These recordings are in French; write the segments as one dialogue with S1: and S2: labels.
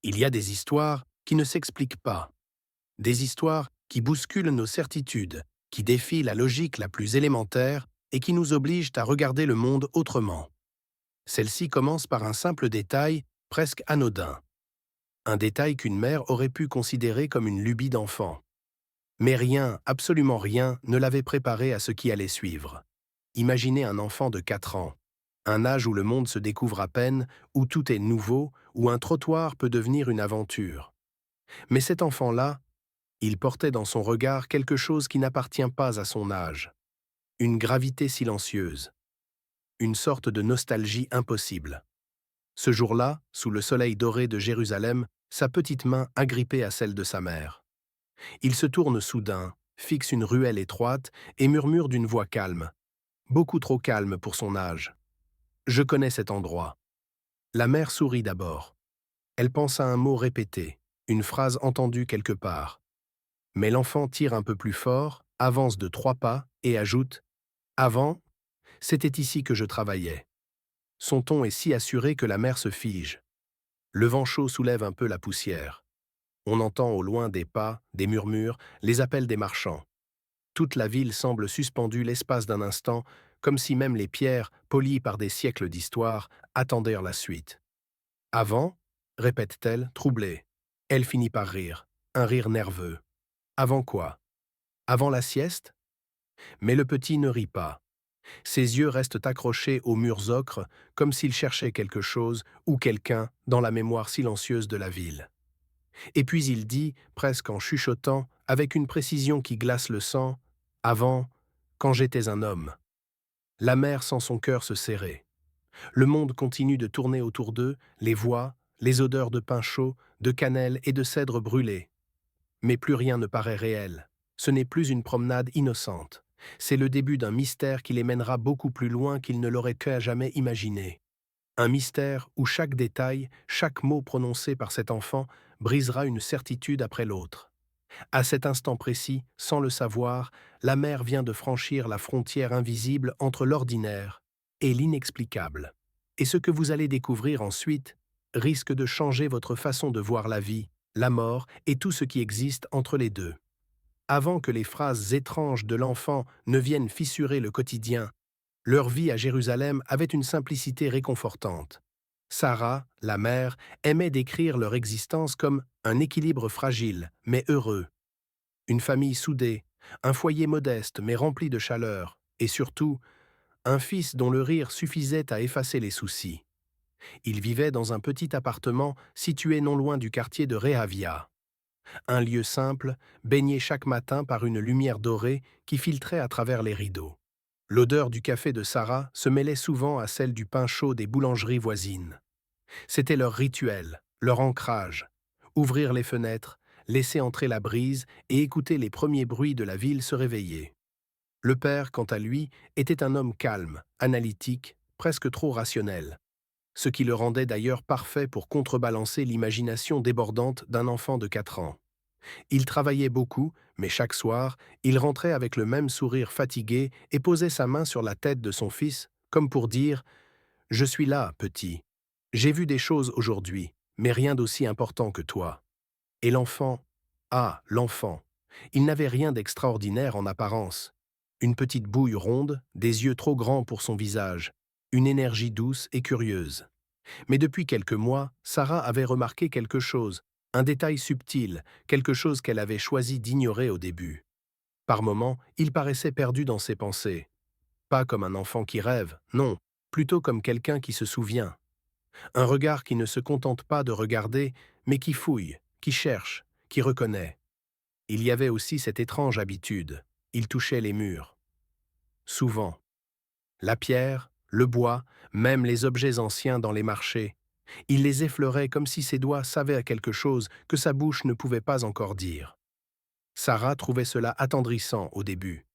S1: Il y a des histoires qui ne s'expliquent pas, des histoires qui bousculent nos certitudes, qui défient la logique la plus élémentaire et qui nous obligent à regarder le monde autrement. Celle-ci commence par un simple détail, presque anodin. Un détail qu'une mère aurait pu considérer comme une lubie d'enfant. Mais rien, absolument rien, ne l'avait préparé à ce qui allait suivre. Imaginez un enfant de 4 ans, un âge où le monde se découvre à peine, où tout est nouveau, où un trottoir peut devenir une aventure. Mais cet enfant-là, il portait dans son regard quelque chose qui n'appartient pas à son âge. Une gravité silencieuse, une sorte de nostalgie impossible. Ce jour-là, sous le soleil doré de Jérusalem, sa petite main agrippée à celle de sa mère. Il se tourne soudain, fixe une ruelle étroite et murmure d'une voix calme, beaucoup trop calme pour son âge. Je connais cet endroit. La mère sourit d'abord. Elle pense à un mot répété, une phrase entendue quelque part. Mais l'enfant tire un peu plus fort, avance de 3 pas et ajoute « Avant, c'était ici que je travaillais ». Son ton est si assuré que la mère se fige. Le vent chaud soulève un peu la poussière. On entend au loin des pas, des murmures, les appels des marchands. Toute la ville semble suspendue l'espace d'un instant, comme si même les pierres, polies par des siècles d'histoire, attendaient la suite. « Avant » répète-t-elle, troublée. Elle finit par rire, un rire nerveux. Avant quoi? Avant la sieste? Mais le petit ne rit pas. Ses yeux restent accrochés aux murs ocres, comme s'il cherchait quelque chose ou quelqu'un dans la mémoire silencieuse de la ville. Et puis il dit, presque en chuchotant, avec une précision qui glace le sang, « Avant, quand j'étais un homme ». La mère sent son cœur se serrer. Le monde continue de tourner autour d'eux, les voix, les odeurs de pain chaud, de cannelle et de cèdre brûlé. Mais plus rien ne paraît réel. Ce n'est plus une promenade innocente. C'est le début d'un mystère qui les mènera beaucoup plus loin qu'ils ne l'auraient qu'à jamais imaginé. Un mystère où chaque détail, chaque mot prononcé par cet enfant brisera une certitude après l'autre. À cet instant précis, sans le savoir, la mère vient de franchir la frontière invisible entre l'ordinaire et l'inexplicable. Et ce que vous allez découvrir ensuite risque de changer votre façon de voir la vie, la mort et tout ce qui existe entre les deux. Avant que les phrases étranges de l'enfant ne viennent fissurer le quotidien, leur vie à Jérusalem avait une simplicité réconfortante. Sarah, la mère, aimait décrire leur existence comme un équilibre fragile, mais heureux. Une famille soudée, un foyer modeste mais rempli de chaleur, et surtout, un fils dont le rire suffisait à effacer les soucis. Il vivait dans un petit appartement situé non loin du quartier de Rehavia. Un lieu simple, baigné chaque matin par une lumière dorée qui filtrait à travers les rideaux. L'odeur du café de Sarah se mêlait souvent à celle du pain chaud des boulangeries voisines. C'était leur rituel, leur ancrage. Ouvrir les fenêtres, laisser entrer la brise et écouter les premiers bruits de la ville se réveiller. Le père, quant à lui, était un homme calme, analytique, presque trop rationnel. Ce qui le rendait d'ailleurs parfait pour contrebalancer l'imagination débordante d'un enfant de 4 ans. Il travaillait beaucoup, mais chaque soir, il rentrait avec le même sourire fatigué et posait sa main sur la tête de son fils, comme pour dire « Je suis là, petit. J'ai vu des choses aujourd'hui, mais rien d'aussi important que toi. » Et l'enfant, l'enfant, il n'avait rien d'extraordinaire en apparence. Une petite bouille ronde, des yeux trop grands pour son visage, une énergie douce et curieuse. Mais depuis quelques mois, Sarah avait remarqué quelque chose, un détail subtil, quelque chose qu'elle avait choisi d'ignorer au début. Par moments, il paraissait perdu dans ses pensées. Pas comme un enfant qui rêve, non, plutôt comme quelqu'un qui se souvient. Un regard qui ne se contente pas de regarder, mais qui fouille, qui cherche, qui reconnaît. Il y avait aussi cette étrange habitude. Il touchait les murs. Souvent. La pierre, le bois, même les objets anciens dans les marchés. Il les effleurait comme si ses doigts savaient quelque chose que sa bouche ne pouvait pas encore dire. Sarah trouvait cela attendrissant au début,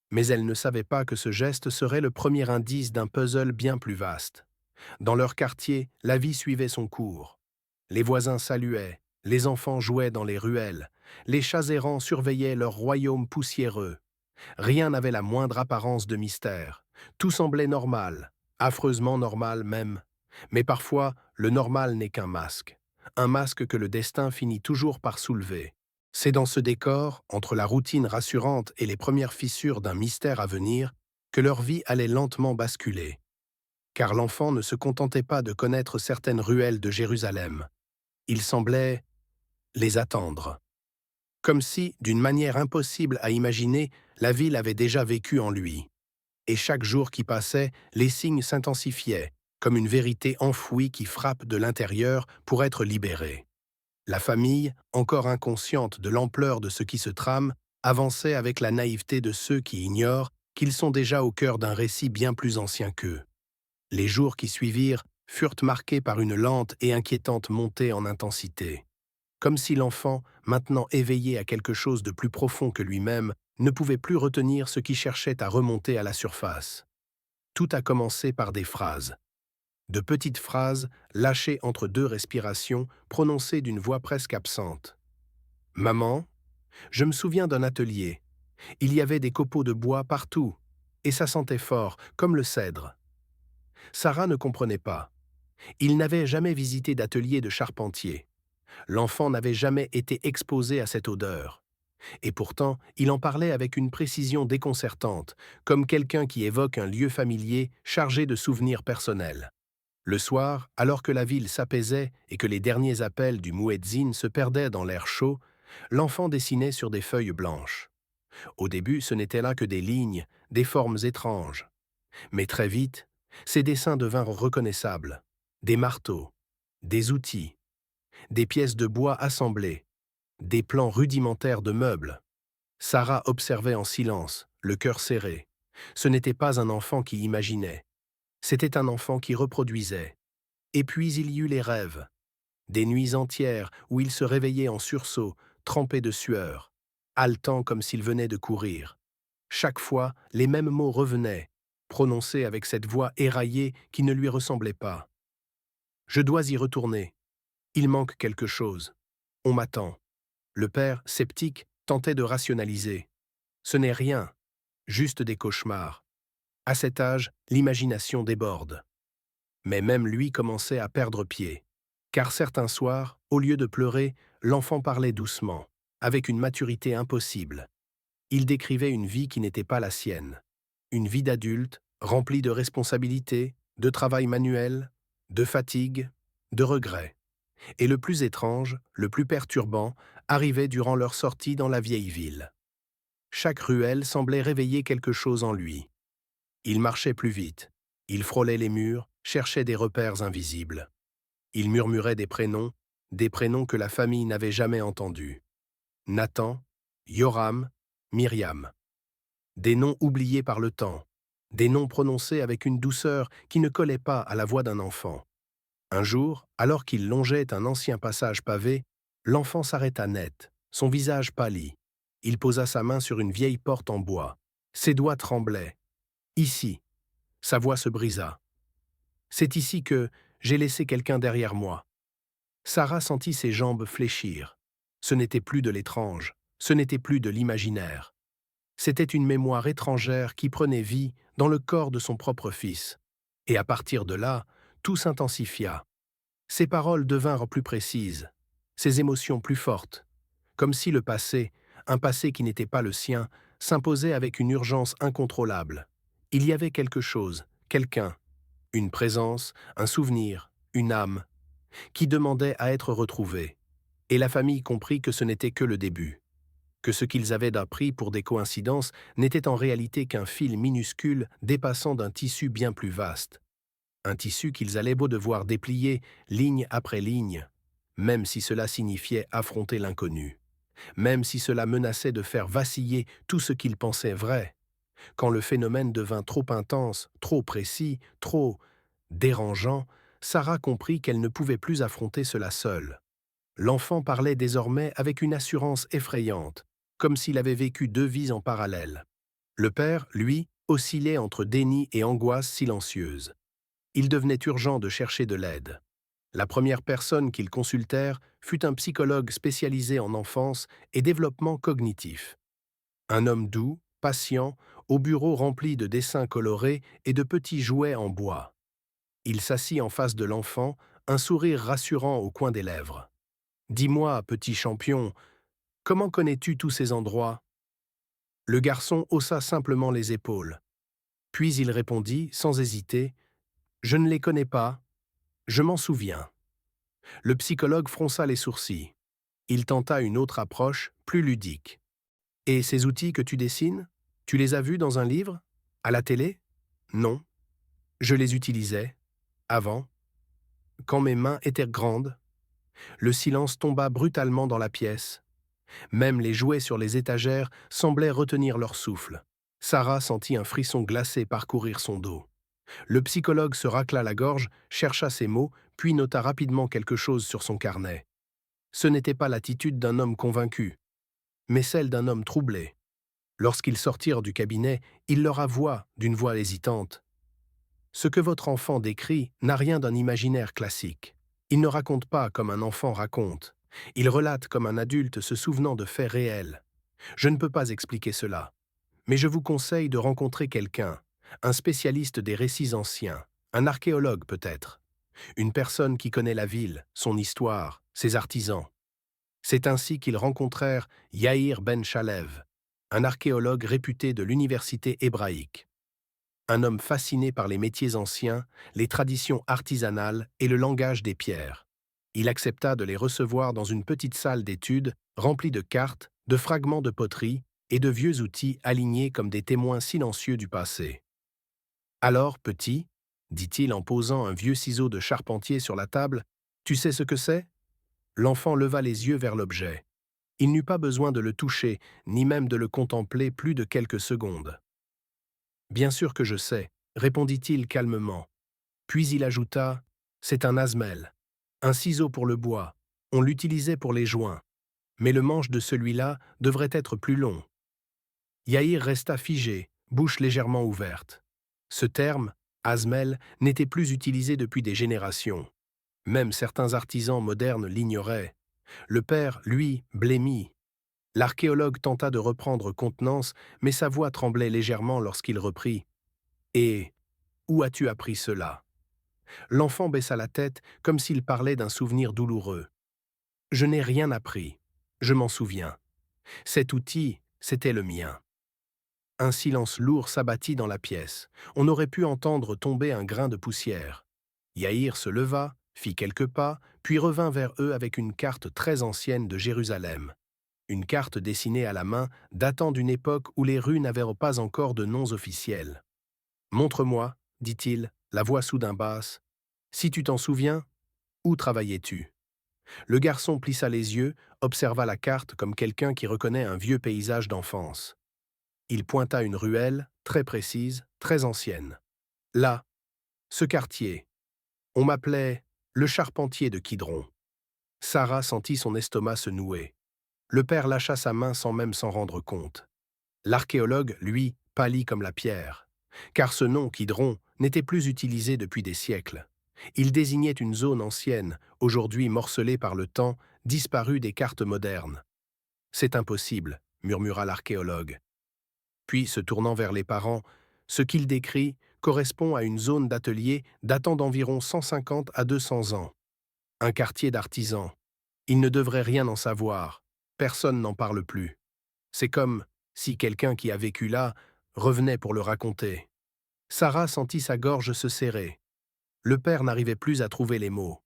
S1: mais elle ne savait pas que ce geste serait le premier indice d'un puzzle bien plus vaste. Dans leur quartier, la vie suivait son cours. Les voisins saluaient, les enfants jouaient dans les ruelles, les chats errants surveillaient leur royaume poussiéreux. Rien n'avait la moindre apparence de mystère. Tout semblait normal, affreusement normal même. Mais parfois, le normal n'est qu'un masque. un masque que le destin finit toujours par soulever. C'est dans ce décor, entre la routine rassurante et les premières fissures d'un mystère à venir, que leur vie allait lentement basculer. Car l'enfant ne se contentait pas de connaître certaines ruelles de Jérusalem. Il semblait les attendre. Comme si, d'une manière impossible à imaginer, la ville avait déjà vécu en lui. Et chaque jour qui passait, les signes s'intensifiaient, comme une vérité enfouie qui frappe de l'intérieur pour être libérée. La famille, encore inconsciente de l'ampleur de ce qui se trame, avançait avec la naïveté de ceux qui ignorent qu'ils sont déjà au cœur d'un récit bien plus ancien qu'eux. Les jours qui suivirent furent marqués par une lente et inquiétante montée en intensité. Comme si l'enfant, maintenant éveillé à quelque chose de plus profond que lui-même, ne pouvait plus retenir ce qui cherchait à remonter à la surface. Tout a commencé par des phrases. De petites phrases, lâchées entre deux respirations, prononcées d'une voix presque absente. « Maman, je me souviens d'un atelier. Il y avait des copeaux de bois partout, et ça sentait fort, comme le cèdre. » Sarah ne comprenait pas. Il n'avait jamais visité d'atelier de charpentier. L'enfant n'avait jamais été exposé à cette odeur. Et pourtant, il en parlait avec une précision déconcertante, comme quelqu'un qui évoque un lieu familier chargé de souvenirs personnels. Le soir, alors que la ville s'apaisait et que les derniers appels du muezzin se perdaient dans l'air chaud, l'enfant dessinait sur des feuilles blanches. Au début, ce n'était là que des lignes, des formes étranges. Mais très vite, ces dessins devinrent reconnaissables. Des marteaux, des outils, des pièces de bois assemblées, des plans rudimentaires de meubles. Sarah observait en silence, le cœur serré. Ce n'était pas un enfant qui imaginait. C'était un enfant qui reproduisait. Et puis il y eut les rêves. Des nuits entières où il se réveillait en sursaut, trempé de sueur, haletant comme s'il venait de courir. Chaque fois, les mêmes mots revenaient, prononcés avec cette voix éraillée qui ne lui ressemblait pas. « Je dois y retourner. Il manque quelque chose. On m'attend. » Le père, sceptique, tentait de rationaliser. « Ce n'est rien, juste des cauchemars. » À cet âge, l'imagination déborde. Mais même lui commençait à perdre pied. Car certains soirs, au lieu de pleurer, l'enfant parlait doucement, avec une maturité impossible. Il décrivait une vie qui n'était pas la sienne. Une vie d'adulte, remplie de responsabilités, de travail manuel, de fatigue, de regrets. Et le plus étrange, le plus perturbant, arrivait durant leur sortie dans la vieille ville. Chaque ruelle semblait réveiller quelque chose en lui. Il marchait plus vite. Il frôlait les murs, cherchait des repères invisibles. Il murmurait des prénoms que la famille n'avait jamais entendus. Nathan, Yoram, Myriam. Des noms oubliés par le temps, des noms prononcés avec une douceur qui ne collait pas à la voix d'un enfant. Un jour, alors qu'il longeait un ancien passage pavé, l'enfant s'arrêta net, son visage pâli. Il posa sa main sur une vieille porte en bois. Ses doigts tremblaient. « Ici !» Sa voix se brisa. « C'est ici que j'ai laissé quelqu'un derrière moi. » Sarah sentit ses jambes fléchir. Ce n'était plus de l'étrange, ce n'était plus de l'imaginaire. C'était une mémoire étrangère qui prenait vie dans le corps de son propre fils. Et à partir de là, tout s'intensifia. Ses paroles devinrent plus précises, ses émotions plus fortes, comme si le passé, un passé qui n'était pas le sien, s'imposait avec une urgence incontrôlable. Il y avait quelque chose, quelqu'un, une présence, un souvenir, une âme, qui demandait à être retrouvé. Et la famille comprit que ce n'était que le début, que ce qu'ils avaient appris pour des coïncidences n'était en réalité qu'un fil minuscule dépassant d'un tissu bien plus vaste. Un tissu qu'ils allaient beau devoir déplier ligne après ligne, même si cela signifiait affronter l'inconnu, même si cela menaçait de faire vaciller tout ce qu'ils pensaient vrai. Quand le phénomène devint trop intense, trop précis, trop dérangeant, Sarah comprit qu'elle ne pouvait plus affronter cela seule. L'enfant parlait désormais avec une assurance effrayante, comme s'il avait vécu deux vies en parallèle. Le père, lui, oscillait entre déni et angoisse silencieuse. Il devenait urgent de chercher de l'aide. La première personne qu'ils consultèrent fut un psychologue spécialisé en enfance et développement cognitif. Un homme doux, patient, au bureau rempli de dessins colorés et de petits jouets en bois. Il s'assit en face de l'enfant, un sourire rassurant au coin des lèvres. « Dis-moi, petit champion, comment connais-tu tous ces endroits ?» Le garçon haussa simplement les épaules. Puis il répondit, sans hésiter, « Je ne les connais pas, je m'en souviens. » Le psychologue fronça les sourcils. Il tenta une autre approche, plus ludique. « Et ces outils que tu dessines, tu les as vus dans un livre? À la télé? » ?»« Non. Je les utilisais. Avant. Quand mes mains étaient grandes. » Le silence tomba brutalement dans la pièce. Même les jouets sur les étagères semblaient retenir leur souffle. Sarah sentit un frisson glacé parcourir son dos. Le psychologue se racla la gorge, chercha ses mots, puis nota rapidement quelque chose sur son carnet. Ce n'était pas l'attitude d'un homme convaincu, mais celle d'un homme troublé. Lorsqu'ils sortirent du cabinet, il leur avoua, d'une voix hésitante, « Ce que votre enfant décrit n'a rien d'un imaginaire classique. Il ne raconte pas comme un enfant raconte. Il relate comme un adulte se souvenant de faits réels. Je ne peux pas expliquer cela. Mais je vous conseille de rencontrer quelqu'un, un spécialiste des récits anciens, un archéologue peut-être, une personne qui connaît la ville, son histoire, ses artisans. » C'est ainsi qu'ils rencontrèrent Yair Ben Shalev, un archéologue réputé de l'université hébraïque. Un homme fasciné par les métiers anciens, les traditions artisanales et le langage des pierres. Il accepta de les recevoir dans une petite salle d'études remplie de cartes, de fragments de poterie et de vieux outils alignés comme des témoins silencieux du passé. « Alors, petit, dit-il en posant un vieux ciseau de charpentier sur la table, tu sais ce que c'est ?» L'enfant leva les yeux vers l'objet. Il n'eut pas besoin de le toucher, ni même de le contempler plus de quelques secondes. « Bien sûr que je sais, » répondit-il calmement. Puis il ajouta, « C'est un asmel, un ciseau pour le bois. On l'utilisait pour les joints. Mais le manche de celui-là devrait être plus long. » Yair resta figé, bouche légèrement ouverte. Ce terme, asmel, n'était plus utilisé depuis des générations. Même certains artisans modernes l'ignoraient. Le père, lui, blêmit. L'archéologue tenta de reprendre contenance, mais sa voix tremblait légèrement lorsqu'il reprit. « Et où as-tu appris cela ?» L'enfant baissa la tête comme s'il parlait d'un souvenir douloureux. « Je n'ai rien appris. Je m'en souviens. Cet outil, c'était le mien. » Un silence lourd s'abattit dans la pièce. On aurait pu entendre tomber un grain de poussière. Yair se leva, fit quelques pas, puis revint vers eux avec une carte très ancienne de Jérusalem. Une carte dessinée à la main datant d'une époque où les rues n'avaient pas encore de noms officiels. « Montre-moi, » dit-il, la voix soudain basse. « Si tu t'en souviens, où travaillais-tu » Le garçon plissa les yeux, observa la carte comme quelqu'un qui reconnaît un vieux paysage d'enfance. Il pointa une ruelle, très précise, très ancienne. « Là, ce quartier. On m'appelait le charpentier de Kidron. » Sarah sentit son estomac se nouer. Le père lâcha sa main sans même s'en rendre compte. L'archéologue, lui, pâlit comme la pierre. Car ce nom, Kidron, n'était plus utilisé depuis des siècles. Il désignait une zone ancienne, aujourd'hui morcelée par le temps, disparue des cartes modernes. « C'est impossible, » murmura l'archéologue. Puis, se tournant vers les parents, « Ce qu'il décrit correspond à une zone d'atelier datant d'environ 150 à 200 ans. Un quartier d'artisans. Il ne devrait rien en savoir. Personne n'en parle plus. C'est comme si quelqu'un qui a vécu là revenait pour le raconter. » Sarah sentit sa gorge se serrer. Le père n'arrivait plus à trouver les mots.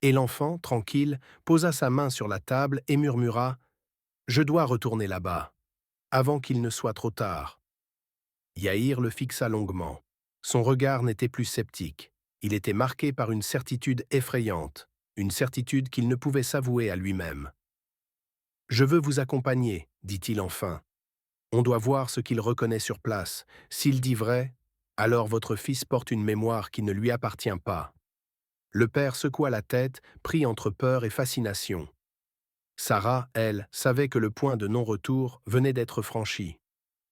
S1: Et l'enfant, tranquille, posa sa main sur la table et murmura « Je dois retourner là-bas, avant qu'il ne soit trop tard. » Yair le fixa longuement. Son regard n'était plus sceptique. Il était marqué par une certitude effrayante, une certitude qu'il ne pouvait s'avouer à lui-même. « Je veux vous accompagner, » dit-il enfin. « On doit voir ce qu'il reconnaît sur place. S'il dit vrai, alors votre fils porte une mémoire qui ne lui appartient pas. » Le père secoua la tête, pris entre peur et fascination. Sarah, elle, savait que le point de non-retour venait d'être franchi.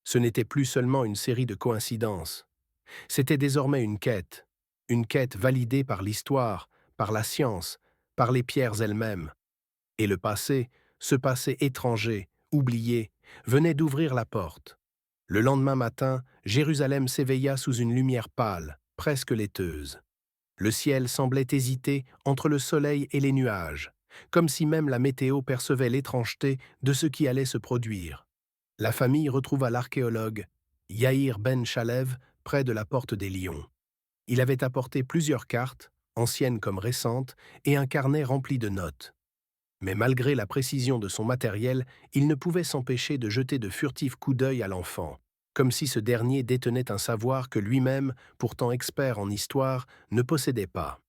S1: Ce n'était plus seulement une série de coïncidences. C'était désormais une quête validée par l'histoire, par la science, par les pierres elles-mêmes. Et le passé, ce passé étranger, oublié, venait d'ouvrir la porte. Le lendemain matin, Jérusalem s'éveilla sous une lumière pâle, presque laiteuse. Le ciel semblait hésiter entre le soleil et les nuages, comme si même la météo percevait l'étrangeté de ce qui allait se produire. La famille retrouva l'archéologue Yair Ben Shalev près de la porte des Lions. Il avait apporté plusieurs cartes, anciennes comme récentes, et un carnet rempli de notes. Mais malgré la précision de son matériel, il ne pouvait s'empêcher de jeter de furtifs coups d'œil à l'enfant, comme si ce dernier détenait un savoir que lui-même, pourtant expert en histoire, ne possédait pas.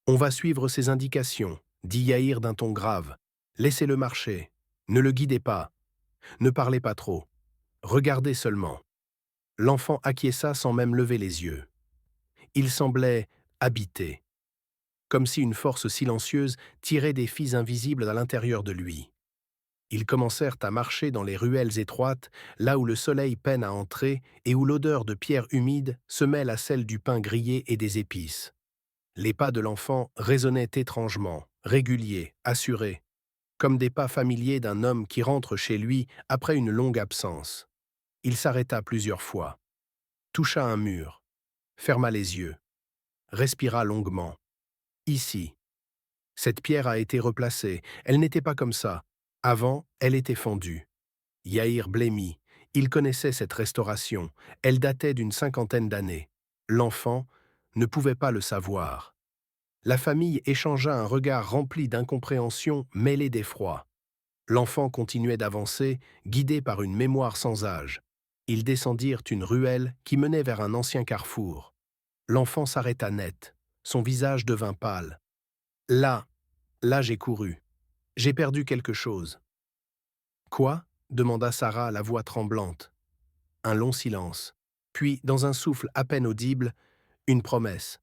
S1: On va suivre ses indications, dit Yair d'un ton grave. Laissez-le marcher. Ne le guidez pas. Ne parlez pas trop. Regardez seulement. L'enfant acquiesça sans même lever les yeux. Il semblait habité, comme si une force silencieuse tirait des fils invisibles à l'intérieur de lui. Ils commencèrent à marcher dans les ruelles étroites, là où le soleil peine à entrer et où l'odeur de pierre humide se mêle à celle du pain grillé et des épices. Les pas de l'enfant résonnaient étrangement, réguliers, assurés, comme des pas familiers d'un homme qui rentre chez lui après une longue absence. Il s'arrêta plusieurs fois, toucha un mur, ferma les yeux, respira longuement. Ici. Cette pierre a été replacée, elle n'était pas comme ça. Avant, elle était fondue. Yair blêmit. Il connaissait cette restauration. Elle datait d'une cinquantaine d'années. L'enfant ne pouvait pas le savoir. La famille échangea un regard rempli d'incompréhension mêlée d'effroi. L'enfant continuait d'avancer, guidé par une mémoire sans âge. Ils descendirent une ruelle qui menait vers un ancien carrefour. L'enfant s'arrêta net. Son visage devint pâle. Là, là j'ai couru. J'ai perdu quelque chose. Quoi? Demanda Sarah, la voix tremblante. Un long silence. Puis, dans un souffle à peine audible, une promesse.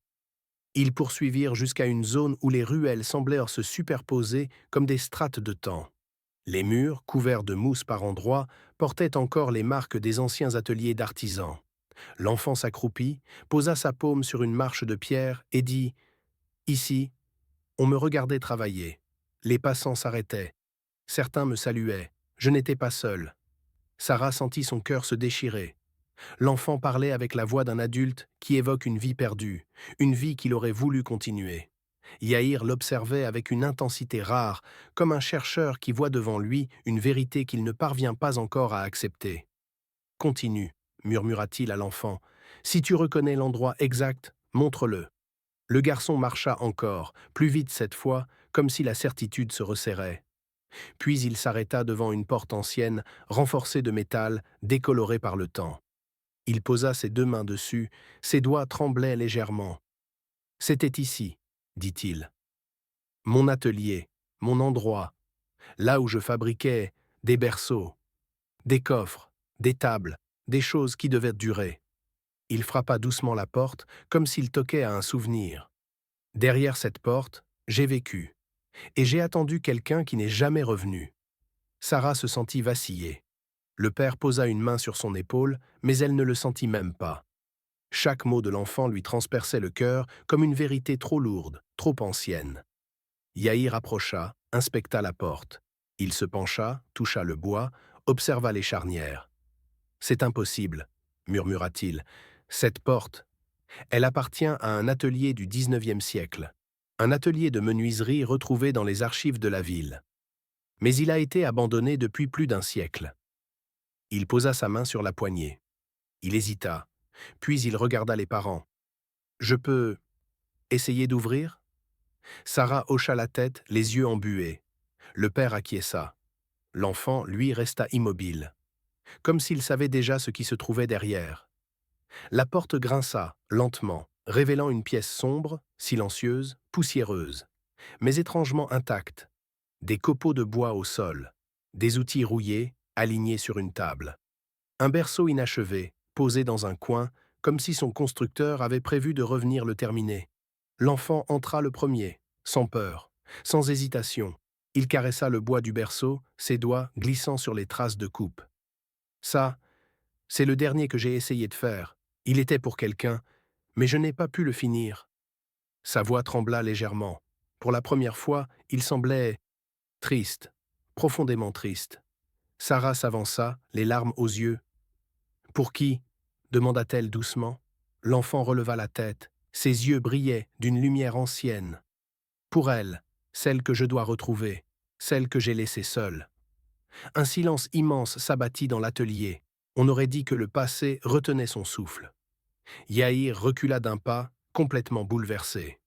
S1: Ils poursuivirent jusqu'à une zone où les ruelles semblèrent se superposer comme des strates de temps. Les murs, couverts de mousse par endroits, portaient encore les marques des anciens ateliers d'artisans. L'enfant s'accroupit, posa sa paume sur une marche de pierre et dit « Ici, on me regardait travailler. Les passants s'arrêtaient. Certains me saluaient. Je n'étais pas seul. » Sarah sentit son cœur se déchirer. L'enfant parlait avec la voix d'un adulte qui évoque une vie perdue, une vie qu'il aurait voulu continuer. Yair l'observait avec une intensité rare, comme un chercheur qui voit devant lui une vérité qu'il ne parvient pas encore à accepter. « Continue, murmura-t-il à l'enfant. Si tu reconnais l'endroit exact, montre-le. » Le garçon marcha encore, plus vite cette fois, comme si la certitude se resserrait. Puis il s'arrêta devant une porte ancienne, renforcée de métal, décolorée par le temps. Il posa ses deux mains dessus, ses doigts tremblaient légèrement. « C'était ici, dit-il. Mon atelier, mon endroit, là où je fabriquais des berceaux, des coffres, des tables, des choses qui devaient durer. » Il frappa doucement la porte, comme s'il toquait à un souvenir. Derrière cette porte, j'ai vécu. Et j'ai attendu quelqu'un qui n'est jamais revenu. Sarah se sentit vaciller. Le père posa une main sur son épaule, mais elle ne le sentit même pas. Chaque mot de l'enfant lui transperçait le cœur comme une vérité trop lourde, trop ancienne. Yair approcha, inspecta la porte. Il se pencha, toucha le bois, observa les charnières. « C'est impossible, murmura-t-il. Cette porte, elle appartient à un atelier du XIXe siècle. Un atelier de menuiserie retrouvé dans les archives de la ville. Mais il a été abandonné depuis plus d'un siècle. » Il posa sa main sur la poignée. Il hésita, puis il regarda les parents. « Je peux essayer d'ouvrir ?» Sarah hocha la tête, les yeux embués. Le père acquiesça. L'enfant, lui, resta immobile, comme s'il savait déjà ce qui se trouvait derrière. La porte grinça, lentement, révélant une pièce sombre, silencieuse, poussiéreuse, mais étrangement intacte. Des copeaux de bois au sol, des outils rouillés, alignés sur une table. Un berceau inachevé, posé dans un coin, comme si son constructeur avait prévu de revenir le terminer. L'enfant entra le premier, sans peur, sans hésitation. Il caressa le bois du berceau, ses doigts glissant sur les traces de coupe. « Ça, c'est le dernier que j'ai essayé de faire. Il était pour quelqu'un, mais je n'ai pas pu le finir. » Sa voix trembla légèrement. Pour la première fois, il semblait triste, profondément triste. Sarah s'avança, les larmes aux yeux. « Pour qui ?» demanda-t-elle doucement. L'enfant releva la tête. Ses yeux brillaient d'une lumière ancienne. Pour elle, celle que je dois retrouver, celle que j'ai laissée seule. Un silence immense s'abattit dans l'atelier. On aurait dit que le passé retenait son souffle. Yahir recula d'un pas, complètement bouleversé.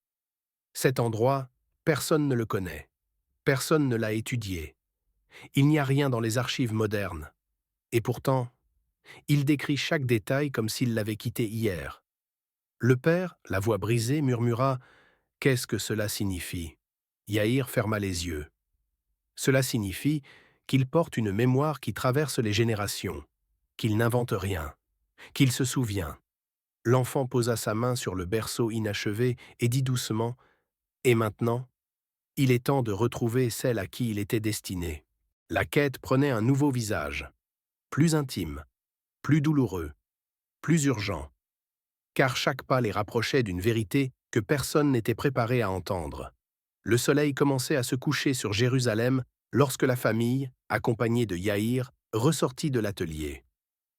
S1: Cet endroit, personne ne le connaît. Personne ne l'a étudié. Il n'y a rien dans les archives modernes. Et pourtant, il décrit chaque détail comme s'il l'avait quitté hier. Le père, la voix brisée, murmura « Qu'est-ce que cela signifie ?» Yahir ferma les yeux. Cela signifie qu'il porte une mémoire qui traverse les générations, qu'il n'invente rien, qu'il se souvient. L'enfant posa sa main sur le berceau inachevé et dit doucement « Et maintenant, il est temps de retrouver celle à qui il était destiné. » La quête prenait un nouveau visage, plus intime, plus douloureux, plus urgent, car chaque pas les rapprochait d'une vérité que personne n'était préparé à entendre. Le soleil commençait à se coucher sur Jérusalem lorsque la famille, accompagnée de Yahir, ressortit de l'atelier.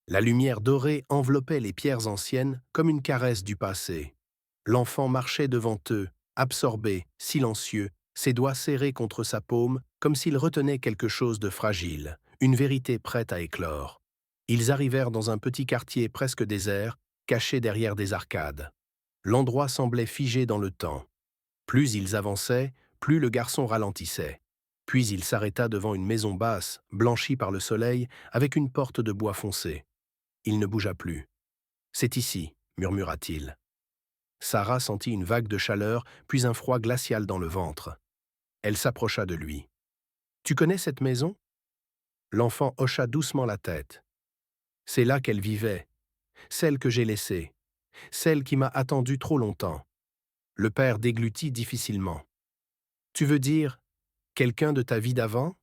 S1: La lumière dorée enveloppait les pierres anciennes comme une caresse du passé. L'enfant marchait devant eux, absorbé, silencieux, ses doigts serrés contre sa paume, comme s'il retenait quelque chose de fragile, une vérité prête à éclore. Ils arrivèrent dans un petit quartier presque désert, caché derrière des arcades. L'endroit semblait figé dans le temps. Plus ils avançaient, plus le garçon ralentissait. Puis il s'arrêta devant une maison basse, blanchie par le soleil, avec une porte de bois foncé. Il ne bougea plus. « C'est ici », murmura-t-il. Sarah sentit une vague de chaleur, puis un froid glacial dans le ventre. Elle s'approcha de lui. « Tu connais cette maison ?» L'enfant hocha doucement la tête. « C'est là qu'elle vivait, celle que j'ai laissée, celle qui m'a attendu trop longtemps. » Le père déglutit difficilement. « Tu veux dire quelqu'un de ta vie d'avant ?»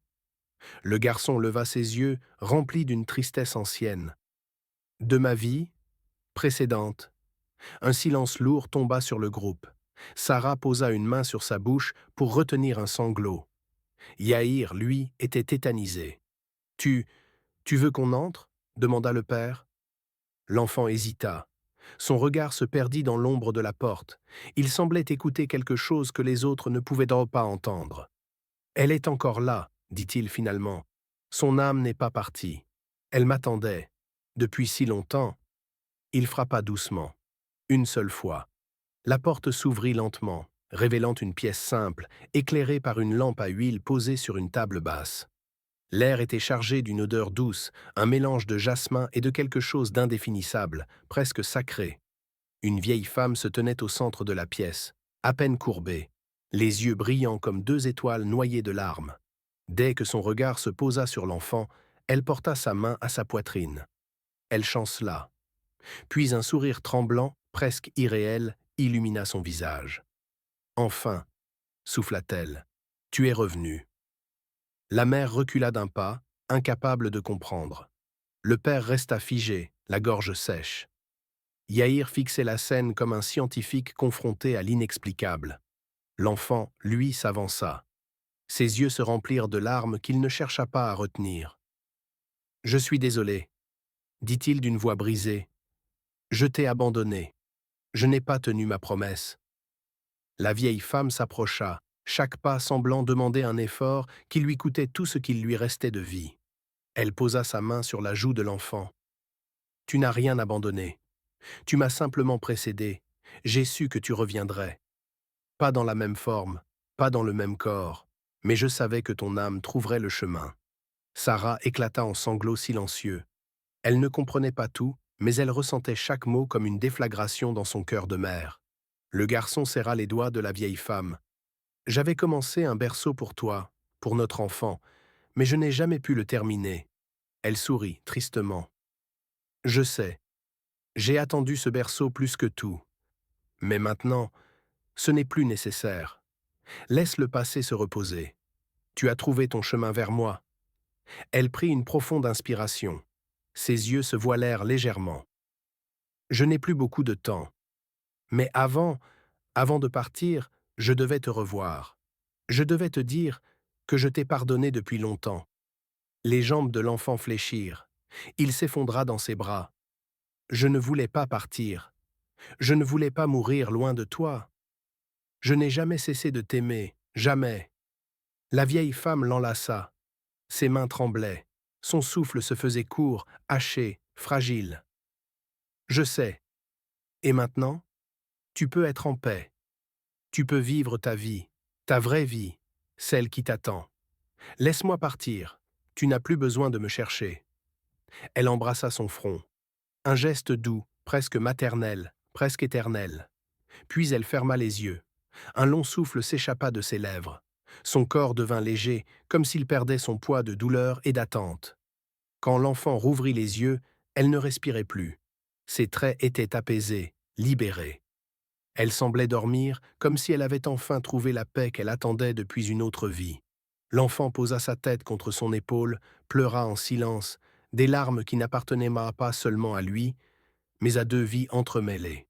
S1: Le garçon leva ses yeux, remplis d'une tristesse ancienne. « De ma vie précédente. » Un silence lourd tomba sur le groupe. Sarah posa une main sur sa bouche pour retenir un sanglot. Yahir, lui, était tétanisé. « Tu veux qu'on entre ?» demanda le père. L'enfant hésita. Son regard se perdit dans l'ombre de la porte. Il semblait écouter quelque chose que les autres ne pouvaient pas entendre. « Elle est encore là, » dit-il finalement. « Son âme n'est pas partie. Elle m'attendait. Depuis si longtemps. » Il frappa doucement. Une seule fois. La porte s'ouvrit lentement, révélant une pièce simple, éclairée par une lampe à huile posée sur une table basse. L'air était chargé d'une odeur douce, un mélange de jasmin et de quelque chose d'indéfinissable, presque sacré. Une vieille femme se tenait au centre de la pièce, à peine courbée, les yeux brillants comme deux étoiles noyées de larmes. Dès que son regard se posa sur l'enfant, elle porta sa main à sa poitrine. Elle chancela. Puis un sourire tremblant, presque irréel, illumina son visage. « Enfin, » souffla-t-elle, « tu es revenu. » La mère recula d'un pas, incapable de comprendre. Le père resta figé, la gorge sèche. Yahir fixait la scène comme un scientifique confronté à l'inexplicable. L'enfant, lui, s'avança. Ses yeux se remplirent de larmes qu'il ne chercha pas à retenir. « Je suis désolé, » dit-il d'une voix brisée. « Je t'ai abandonné. Je n'ai pas tenu ma promesse. » La vieille femme s'approcha, chaque pas semblant demander un effort qui lui coûtait tout ce qu'il lui restait de vie. Elle posa sa main sur la joue de l'enfant. « Tu n'as rien abandonné. Tu m'as simplement précédé. J'ai su que tu reviendrais. Pas dans la même forme, pas dans le même corps, mais je savais que ton âme trouverait le chemin. » Sarah éclata en sanglots silencieux. Elle ne comprenait pas tout, mais elle ressentait chaque mot comme une déflagration dans son cœur de mère. Le garçon serra les doigts de la vieille femme. « J'avais commencé un berceau pour toi, pour notre enfant, mais je n'ai jamais pu le terminer. » Elle sourit, tristement. « Je sais. J'ai attendu ce berceau plus que tout. Mais maintenant, ce n'est plus nécessaire. Laisse le passé se reposer. Tu as trouvé ton chemin vers moi. » Elle prit une profonde inspiration. Ses yeux se voilèrent légèrement. « Je n'ai plus beaucoup de temps. Mais avant de partir, je devais te revoir. Je devais te dire que je t'ai pardonné depuis longtemps. » Les jambes de l'enfant fléchirent. Il s'effondra dans ses bras. « Je ne voulais pas partir. Je ne voulais pas mourir loin de toi. Je n'ai jamais cessé de t'aimer, jamais. » La vieille femme l'enlaça. Ses mains tremblaient. Son souffle se faisait court, haché, fragile. « Je sais. Et maintenant, tu peux être en paix. Tu peux vivre ta vie, ta vraie vie, celle qui t'attend. Laisse-moi partir. Tu n'as plus besoin de me chercher. » Elle embrassa son front. Un geste doux, presque maternel, presque éternel. Puis elle ferma les yeux. Un long souffle s'échappa de ses lèvres. Son corps devint léger, comme s'il perdait son poids de douleur et d'attente. Quand l'enfant rouvrit les yeux, elle ne respirait plus. Ses traits étaient apaisés, libérés. Elle semblait dormir comme si elle avait enfin trouvé la paix qu'elle attendait depuis une autre vie. L'enfant posa sa tête contre son épaule, pleura en silence, des larmes qui n'appartenaient pas seulement à lui, mais à deux vies entremêlées.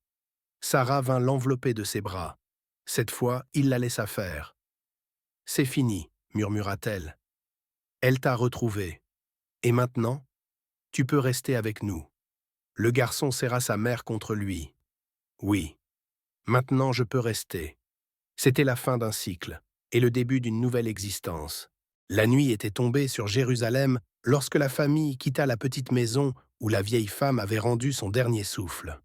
S1: Sarah vint l'envelopper de ses bras. Cette fois, il la laissa faire. « C'est fini, » murmura-t-elle. « Elle t'a retrouvé. Et maintenant, tu peux rester avec nous. » Le garçon serra sa mère contre lui. « Oui, maintenant je peux rester. » C'était la fin d'un cycle et le début d'une nouvelle existence. La nuit était tombée sur Jérusalem lorsque la famille quitta la petite maison où la vieille femme avait rendu son dernier souffle.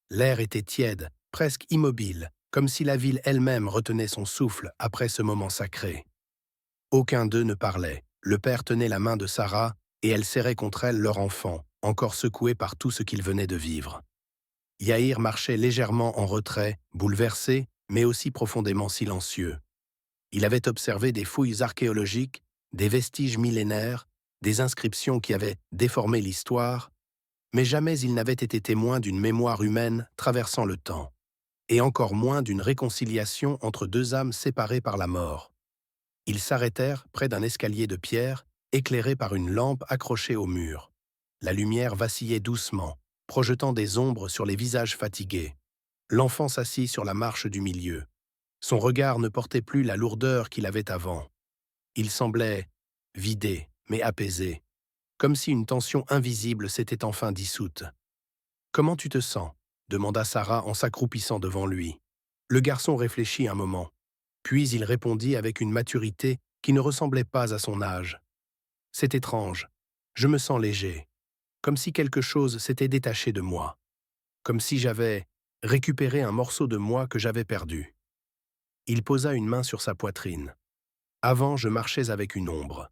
S1: L'air était tiède, presque immobile, comme si la ville elle-même retenait son souffle après ce moment sacré. Aucun d'eux ne parlait. Le père tenait la main de Sarah et elle serrait contre elle leur enfant, encore secoué par tout ce qu'ils venaient de vivre. Yaïr marchait légèrement en retrait, bouleversé, mais aussi profondément silencieux. Il avait observé des fouilles archéologiques, des vestiges millénaires, des inscriptions qui avaient déformé l'histoire, mais jamais il n'avait été témoin d'une mémoire humaine traversant le temps, et encore moins d'une réconciliation entre deux âmes séparées par la mort. Ils s'arrêtèrent près d'un escalier de pierre, éclairé par une lampe accrochée au mur. La lumière vacillait doucement, projetant des ombres sur les visages fatigués. L'enfant s'assit sur la marche du milieu. Son regard ne portait plus la lourdeur qu'il avait avant. Il semblait vidé, mais apaisé, comme si une tension invisible s'était enfin dissoute. « Comment tu te sens ?» demanda Sarah en s'accroupissant devant lui. Le garçon réfléchit un moment. Puis il répondit avec une maturité qui ne ressemblait pas à son âge. « C'est étrange. Je me sens léger. Comme si quelque chose s'était détaché de moi. Comme si j'avais récupéré un morceau de moi que j'avais perdu. » Il posa une main sur sa poitrine. « Avant, je marchais avec une ombre.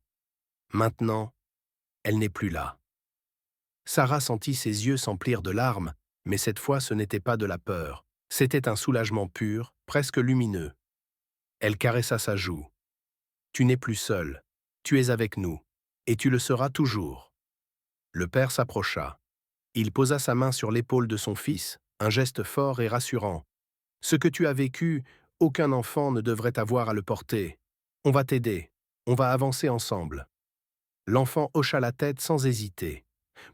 S1: Maintenant, elle n'est plus là. » Sarah sentit ses yeux s'emplir de larmes, mais cette fois ce n'était pas de la peur. C'était un soulagement pur, presque lumineux. Elle caressa sa joue. « Tu n'es plus seul. Tu es avec nous. Et tu le seras toujours. » Le père s'approcha. Il posa sa main sur l'épaule de son fils, un geste fort et rassurant. « Ce que tu as vécu, aucun enfant ne devrait avoir à le porter. On va t'aider. On va avancer ensemble. » L'enfant hocha la tête sans hésiter.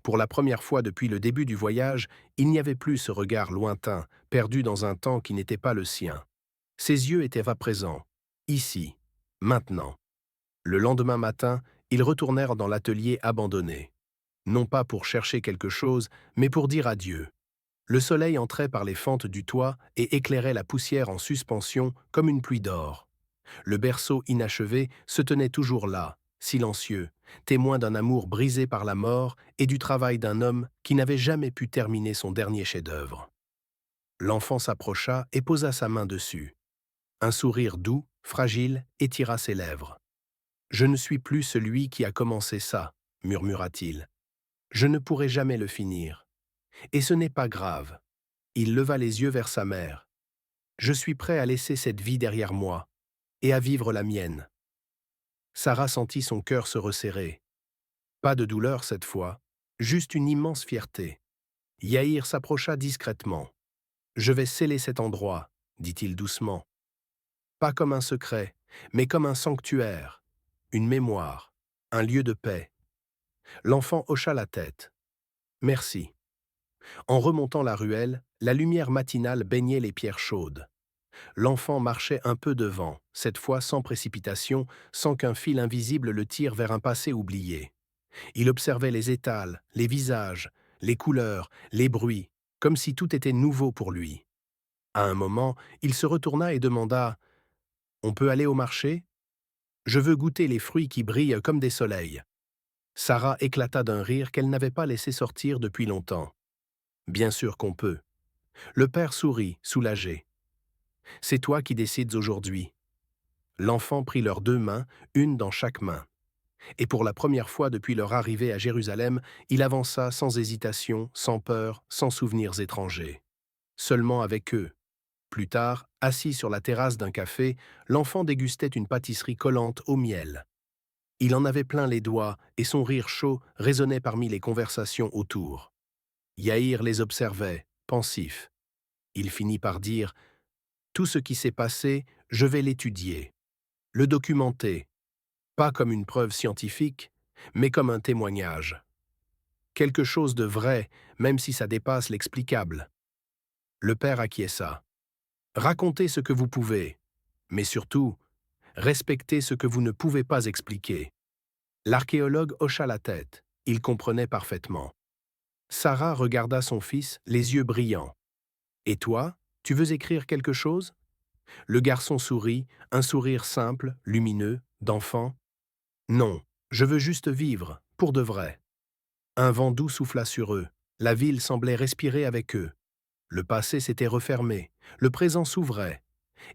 S1: Pour la première fois depuis le début du voyage, il n'y avait plus ce regard lointain, perdu dans un temps qui n'était pas le sien. Ses yeux étaient présents, ici, maintenant. Le lendemain matin, ils retournèrent dans l'atelier abandonné. Non pas pour chercher quelque chose, mais pour dire adieu. Le soleil entrait par les fentes du toit et éclairait la poussière en suspension comme une pluie d'or. Le berceau inachevé se tenait toujours là, silencieux, témoin d'un amour brisé par la mort et du travail d'un homme qui n'avait jamais pu terminer son dernier chef-d'œuvre. L'enfant s'approcha et posa sa main dessus. Un sourire doux, fragile, étira ses lèvres. « Je ne suis plus celui qui a commencé ça, » murmura-t-il. « Je ne pourrai jamais le finir. Et ce n'est pas grave. » Il leva les yeux vers sa mère. « Je suis prêt à laisser cette vie derrière moi et à vivre la mienne. » Sarah sentit son cœur se resserrer. Pas de douleur cette fois, juste une immense fierté. Yaïr s'approcha discrètement. « Je vais sceller cet endroit, » dit-il doucement. « Pas comme un secret, mais comme un sanctuaire, une mémoire, un lieu de paix. » L'enfant hocha la tête. « Merci. » En remontant la ruelle, la lumière matinale baignait les pierres chaudes. L'enfant marchait un peu devant, cette fois sans précipitation, sans qu'un fil invisible le tire vers un passé oublié. Il observait les étals, les visages, les couleurs, les bruits. comme si tout était nouveau pour lui. À un moment, il se retourna et demanda « On peut aller au marché? Je veux goûter les fruits qui brillent comme des soleils. » Sarah éclata d'un rire qu'elle n'avait pas laissé sortir depuis longtemps. « Bien sûr qu'on peut. » Le père sourit, soulagé. « C'est toi qui décides aujourd'hui. » L'enfant prit leurs deux mains, une dans chaque main. Et pour la première fois depuis leur arrivée à Jérusalem, il avança sans hésitation, sans peur, sans souvenirs étrangers. Seulement avec eux. Plus tard, assis sur la terrasse d'un café, l'enfant dégustait une pâtisserie collante au miel. Il en avait plein les doigts et son rire chaud résonnait parmi les conversations autour. Yaïr les observait, pensif. Il finit par dire « Tout ce qui s'est passé, je vais l'étudier, le documenter, pas comme une preuve scientifique, mais comme un témoignage. Quelque chose de vrai, même si ça dépasse l'explicable. » Le père acquiesça. « Racontez ce que vous pouvez, mais surtout, respectez ce que vous ne pouvez pas expliquer. » L'archéologue hocha la tête. Il comprenait parfaitement. Sarah regarda son fils, les yeux brillants. « Et toi, tu veux écrire quelque chose ?» Le garçon sourit, un sourire simple, lumineux, d'enfant. « Non, je veux juste vivre, pour de vrai. » Un vent doux souffla sur eux. La ville semblait respirer avec eux. Le passé s'était refermé, le présent s'ouvrait,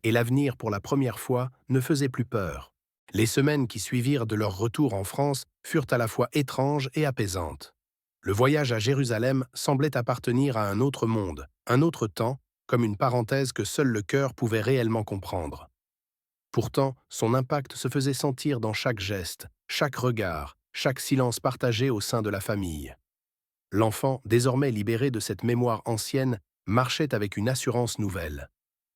S1: et l'avenir, pour la première fois, ne faisait plus peur. Les semaines qui suivirent de leur retour en France furent à la fois étranges et apaisantes. Le voyage à Jérusalem semblait appartenir à un autre monde, un autre temps, comme une parenthèse que seul le cœur pouvait réellement comprendre. Pourtant, son impact se faisait sentir dans chaque geste, chaque regard, chaque silence partagé au sein de la famille. L'enfant, désormais libéré de cette mémoire ancienne, marchait avec une assurance nouvelle.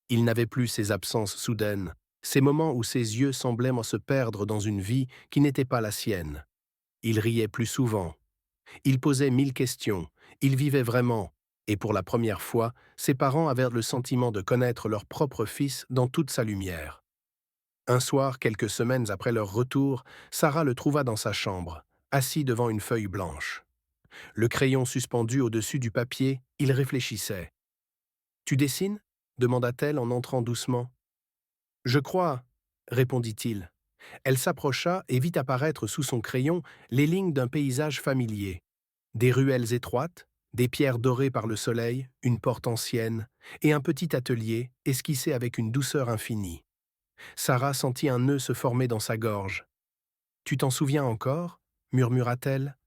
S1: Il n'avait plus ces absences soudaines, ces moments où ses yeux semblaient se perdre dans une vie qui n'était pas la sienne. Il riait plus souvent. Il posait 1000 questions. Il vivait vraiment. Et pour la première fois, ses parents avaient le sentiment de connaître leur propre fils dans toute sa lumière. Un soir, quelques semaines après leur retour, Sarah le trouva dans sa chambre, assis devant une feuille blanche. Le crayon suspendu au-dessus du papier, il réfléchissait. « Tu dessines » demanda-t-elle en entrant doucement. « Je crois, » répondit-il. Elle s'approcha et vit apparaître sous son crayon les lignes d'un paysage familier. Des ruelles étroites, des pierres dorées par le soleil, une porte ancienne, et un petit atelier esquissé avec une douceur infinie. Sarah sentit un nœud se former dans sa gorge. « Tu t'en souviens encore » murmura-t-elle.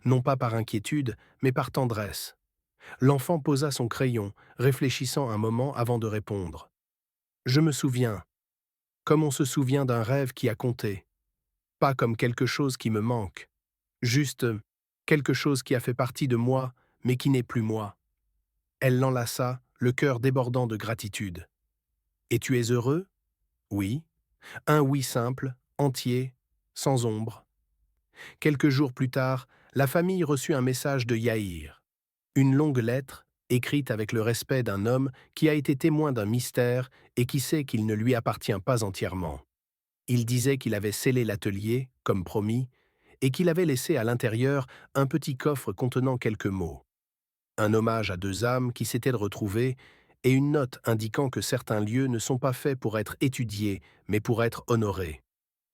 S1: Non pas par inquiétude, mais par tendresse. L'enfant posa son crayon, réfléchissant un moment avant de répondre. « Je me souviens, comme on se souvient d'un rêve qui a compté. Pas comme quelque chose qui me manque, juste quelque chose qui a fait partie de moi, mais qui n'est plus moi. » Elle l'enlaça, le cœur débordant de gratitude. « Et tu es heureux ?» ?»« Oui. » Un oui simple, entier, sans ombre. Quelques jours plus tard, la famille reçut un message de Yaïr. Une longue lettre, écrite avec le respect d'un homme qui a été témoin d'un mystère et qui sait qu'il ne lui appartient pas entièrement. Il disait qu'il avait scellé l'atelier, comme promis, et qu'il avait laissé à l'intérieur un petit coffre contenant quelques mots. Un hommage à deux âmes qui s'étaient retrouvées et une note indiquant que certains lieux ne sont pas faits pour être étudiés, mais pour être honorés.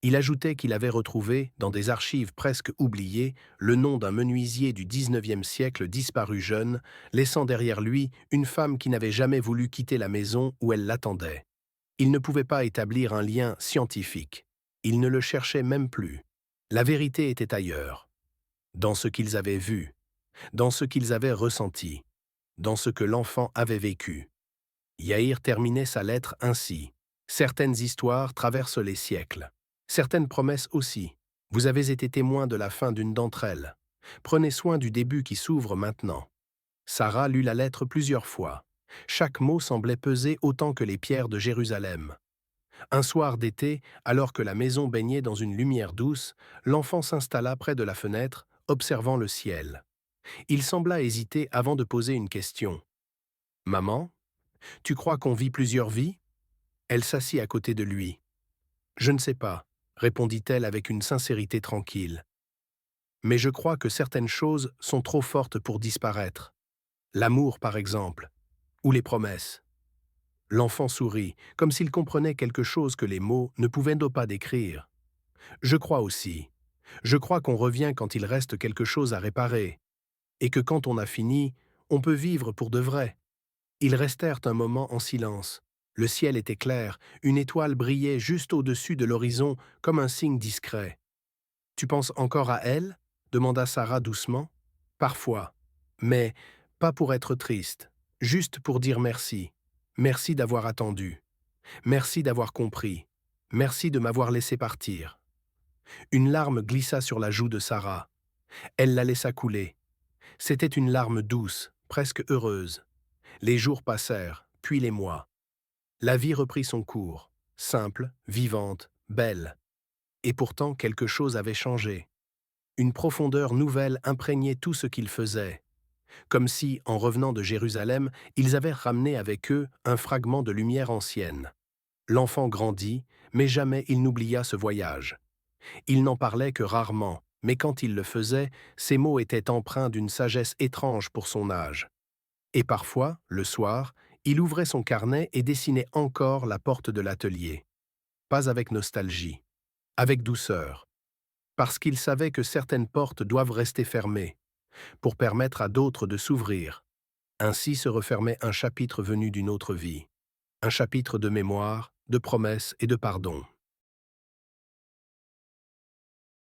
S1: Il ajoutait qu'il avait retrouvé, dans des archives presque oubliées, le nom d'un menuisier du XIXe siècle disparu jeune, laissant derrière lui une femme qui n'avait jamais voulu quitter la maison où elle l'attendait. Il ne pouvait pas établir un lien scientifique. Il ne le cherchait même plus. La vérité était ailleurs, dans ce qu'ils avaient vu, dans ce qu'ils avaient ressenti, dans ce que l'enfant avait vécu. Yaïr terminait sa lettre ainsi. Certaines histoires traversent les siècles. Certaines promesses aussi. Vous avez été témoin de la fin d'une d'entre elles. Prenez soin du début qui s'ouvre maintenant. Sarah lut la lettre plusieurs fois. Chaque mot semblait peser autant que les pierres de Jérusalem. Un soir d'été, alors que la maison baignait dans une lumière douce, l'enfant s'installa près de la fenêtre, observant le ciel. Il sembla hésiter avant de poser une question. « Maman, tu crois qu'on vit plusieurs vies ?» Elle s'assit à côté de lui. « Je ne sais pas, » répondit-elle avec une sincérité tranquille. « Mais je crois que certaines choses sont trop fortes pour disparaître. L'amour, par exemple, ou les promesses. L'enfant sourit, comme s'il comprenait quelque chose que les mots ne pouvaient pas décrire. Je crois aussi. Je crois qu'on revient quand il reste quelque chose à réparer, et que quand on a fini, on peut vivre pour de vrai. Ils restèrent un moment en silence. Le ciel était clair, une étoile brillait juste au-dessus de l'horizon comme un signe discret. Tu penses encore à elle demanda Sarah doucement. Parfois. Mais pas pour être triste, juste pour dire merci. Merci d'avoir attendu. Merci d'avoir compris. Merci de m'avoir laissé partir. Une larme glissa sur la joue de Sarah. Elle la laissa couler. C'était une larme douce, presque heureuse. Les jours passèrent, puis les mois. La vie reprit son cours, simple, vivante, belle. Et pourtant quelque chose avait changé. Une profondeur nouvelle imprégnait tout ce qu'ils faisaient. Comme si, en revenant de Jérusalem, ils avaient ramené avec eux un fragment de lumière ancienne. L'enfant grandit, mais jamais il n'oublia ce voyage. Il n'en parlait que rarement, mais quand il le faisait, ses mots étaient empreints d'une sagesse étrange pour son âge. Et parfois, le soir, il ouvrait son carnet et dessinait encore la porte de l'atelier. Pas avec nostalgie, avec douceur, parce qu'il savait que certaines portes doivent rester fermées, pour permettre à d'autres de s'ouvrir. Ainsi se refermait un chapitre venu d'une autre vie, un chapitre de mémoire, de promesses et de pardon.